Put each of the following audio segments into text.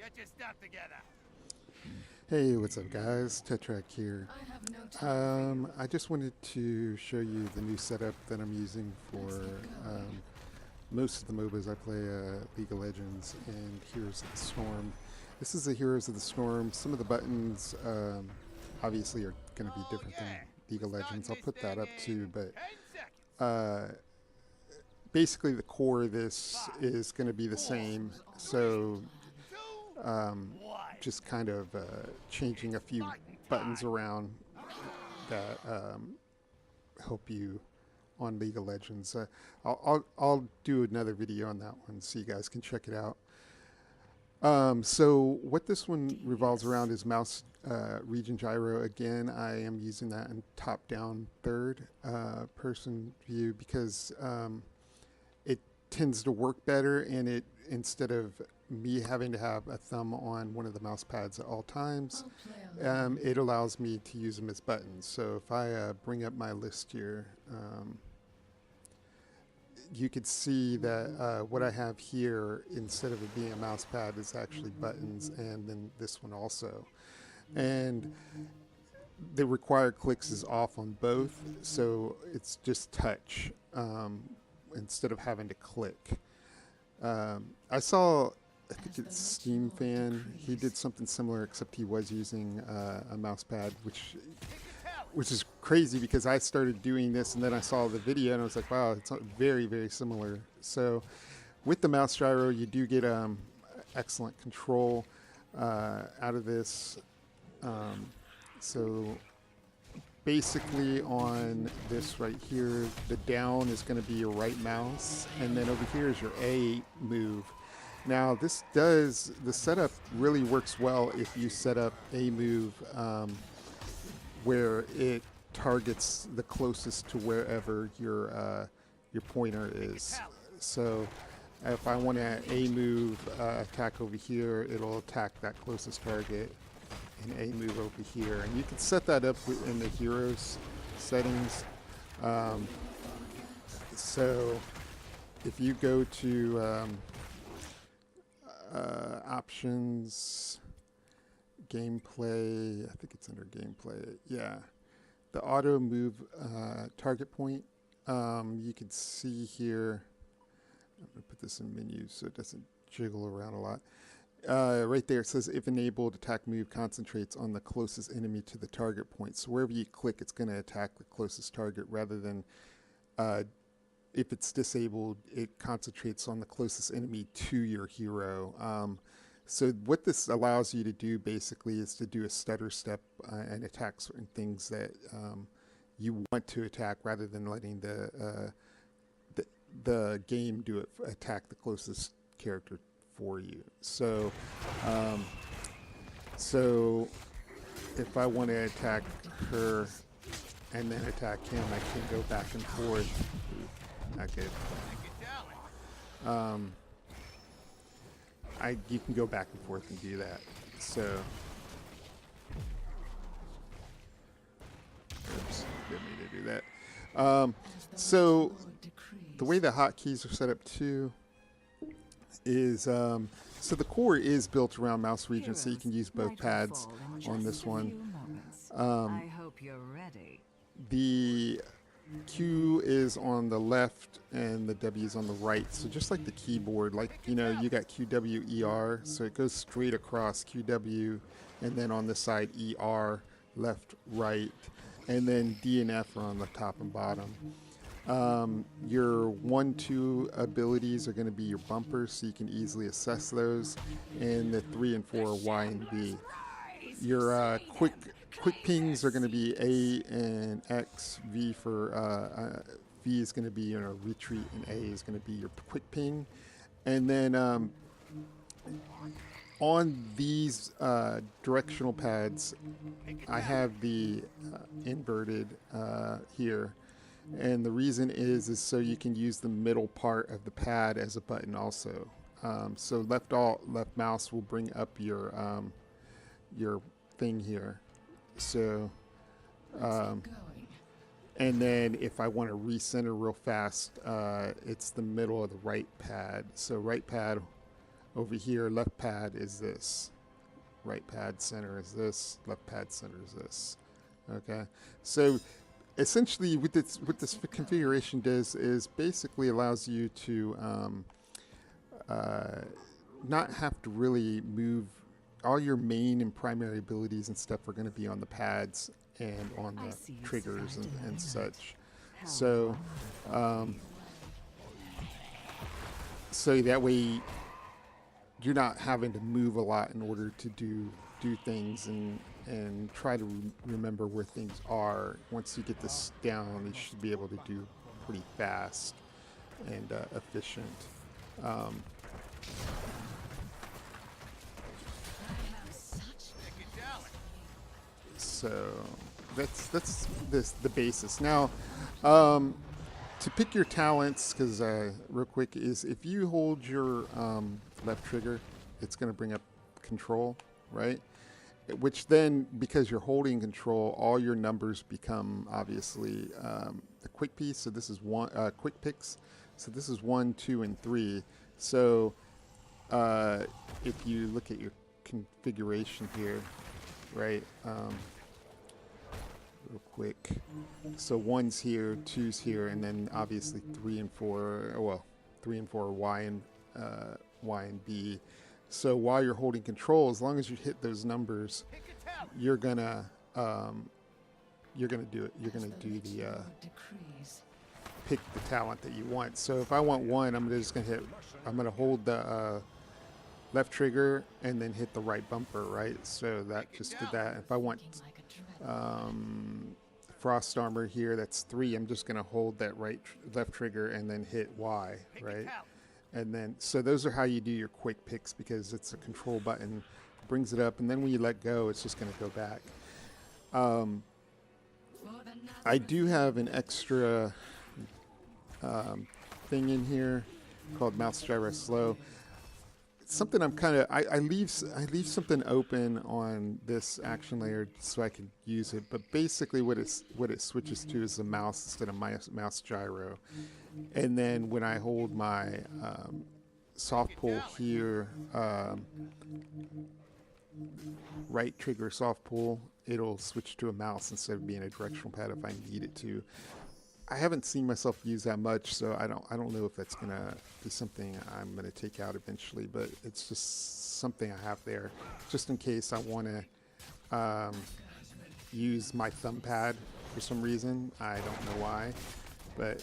Get your stuff together. Hey, what's up, guys? Tetrak here. I just wanted to show you the new setup that I'm using for most of the MOBAs I play, League of Legends and Heroes of the Storm. This is the Heroes of the Storm. Some of the buttons obviously are going to be Oh different than yeah. League We're of Legends. starting I'll this put that thing up too, in but 10 seconds. uh, basically the core of this Five, is going to be the four, same. three, So two, one. just kind of changing a It's few fighting buttons time. around that help you on League of Legends. I'll do another video on that one so you guys can check it out. So what this one revolves around is mouse region gyro. Again, I am using that in top-down third person view because it tends to work better, and it instead of me having to have a thumb on one of the mouse pads at all times, it allows me to use them as buttons. So if I bring up my list here, you could see that what I have here, instead of it being a mouse pad, is actually buttons, and then this one also. And the required clicks is off on both, so it's just touch instead of having to click. I saw, I think it's Steam Fan. He did something similar, except he was using a mouse pad, Pick a talent. which is crazy because I started doing this and then I saw the video and I was like, wow, it's very, very similar. So with the mouse gyro, you do get excellent control out of this. So basically on this right here, the down is going to be your right mouse, and then over here is your A move. Now the setup really works well if you set up A move where it targets the closest to wherever your pointer Pick a is. talent. So if I want to A move attack over here, it'll attack that closest target, and A move over here. And you can set that up in the heroes settings. Um, so if you go to options, gameplay, I think it's under gameplay. Yeah, the auto move target point. You can see here. I'm gonna put this in menus so it doesn't jiggle around a lot. Right there it says if enabled, attack move concentrates on the closest enemy to the target point. So wherever you click, it's going to attack the closest target rather than if it's disabled, it concentrates on the closest enemy to your hero. So what this allows you to do basically is to do a stutter step and attack certain things that you want to attack rather than letting the game do it, attack the closest character for you. Um, so if I want to attack her and then attack him, I can go back and forth. Not good. Pick a talent. Um, you can go back and forth and do that. So, oops, didn't mean to do that. So the way the hotkeys are set up too is so the core is built around mouse region, so you can use both pads on this one. I hope you're ready. The Q is on the left and the W is on the right. So just like the keyboard, like, you know, you got QWER, so it goes straight across QW, and then on the side ER, left, right, and then D and F are on the top and bottom. Your 1-2 abilities are going to be your bumpers, so you can easily assess those, and the 3 and 4 are Y and B. Your quick pings are going to be A and X. V for V is going to be retreat, and A is going to be your quick ping. And then on these directional pads, Pick a I talent. have the inverted here. And the reason is so you can use the middle part of the pad as a button also. So left mouse will bring up your thing here. So, and then if I want to recenter real fast, it's the middle of the right pad. So right pad Over here, left pad is this. Right pad center is this. Left pad center is this. Okay. So essentially what this configuration does is basically allows you to not have to really move. All your main and primary abilities and stuff are going to be on the pads and on the triggers and such. So so that way you're not having to move a lot in order to do things and try to remember where things are. Once you get this down, you should be able to do pretty fast and efficient. So that's the basis. Now, to pick your talents, because real quick, is if you hold your left trigger, it's going to bring up control, right? Which then, because you're holding control, all your numbers become obviously the quick piece. So this is one quick picks. So this is 1, 2, and 3. So if you look at your configuration here, right? Real quick. So 1's here, 2's here, and then obviously 3 and 4. Well, 3 and 4 are Y and B. So while you're holding control, as long as you hit those numbers, you're gonna do it. You're gonna do the pick the talent that you want. So if I want 1, I'm gonna hold the left trigger and then hit the right bumper, right? So that just did that. If I want frost armor here, that's 3. I'm just gonna hold that left trigger and then hit Y, right? And then, so those are how you do your quick picks, because it's a control button, brings it up, and then when you let go, it's just going to go back. I do have an extra thing in here called mouse gyro slow. It's something I'm kind of, I leave something open on this action layer so I can use it, but basically what it switches to is the mouse instead of mouse gyro. And then when I hold my soft pull here, right trigger soft pull, it'll switch to a mouse instead of being a directional pad if I need it to. I haven't seen myself use that much, so I don't know if that's gonna be something I'm gonna take out eventually, but it's just something I have there just in case I want to use my thumb pad for some reason. I don't know why, but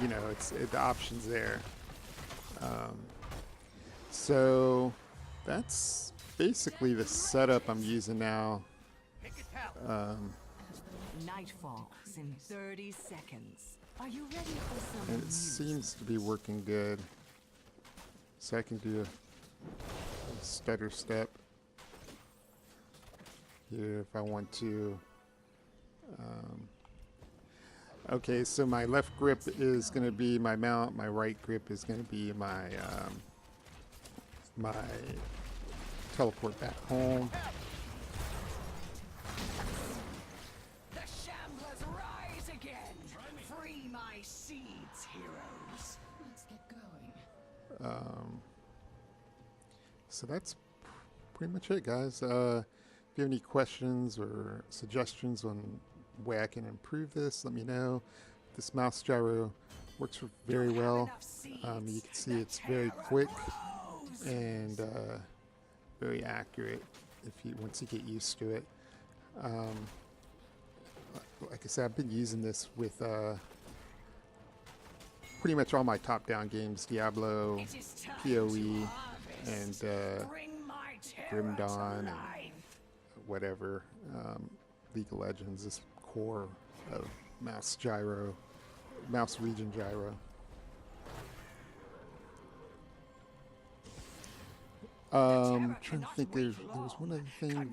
you know, the option's there. So that's basically the setup I'm using now. Night falls in 30 seconds. Are you ready for some And it seems to be working good. So I can do a stutter step here if I want to. Okay, so my left grip is going to be my mount. My right grip is going to be my my teleport back home. The Shamblers rise again. Free my seeds, heroes. Let's get going. So that's pretty much it, guys. If you have any questions or suggestions on way I can improve this, let me know. This mouse gyro works very well. You can see it's very quick and very accurate once you get used to it. Like I said, I've been using this with pretty much all my top-down games: Diablo, PoE, and Grim Dawn, and whatever. League of Legends is core of mouse region gyro. Trying to think, there was one other thing,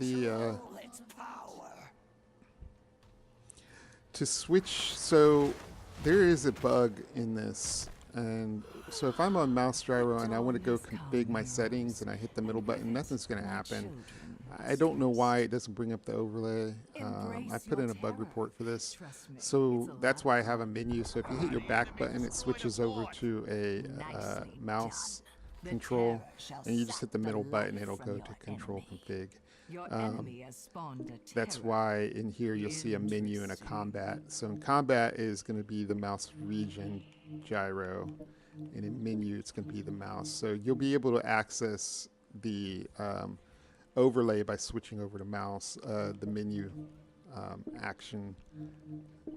to switch, so there is a bug in this, And so if I'm on mouse gyro and I want to go config my settings and I hit the middle button, nothing's going to happen. I don't know why it doesn't bring up the overlay. I put in a bug report for this. So that's why I have a menu. So if you hit your back button, it switches over to a mouse control, and you just hit the middle button, it'll go to control config. That's why in here you'll see a menu and a combat. So in combat is going to be the mouse region gyro, and in menu it's going to be the mouse. So you'll be able to access the overlay by switching over to mouse, the menu action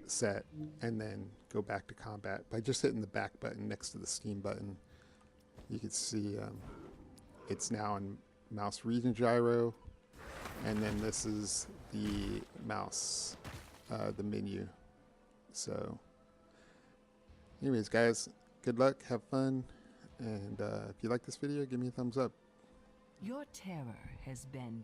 set, and then go back to combat by just hitting the back button next to the Steam button. You can see it's now in mouse region gyro, and then this is the mouse, the menu. So anyways, guys, good luck, have fun, and if you like this video, give me a thumbs up. Your terror has been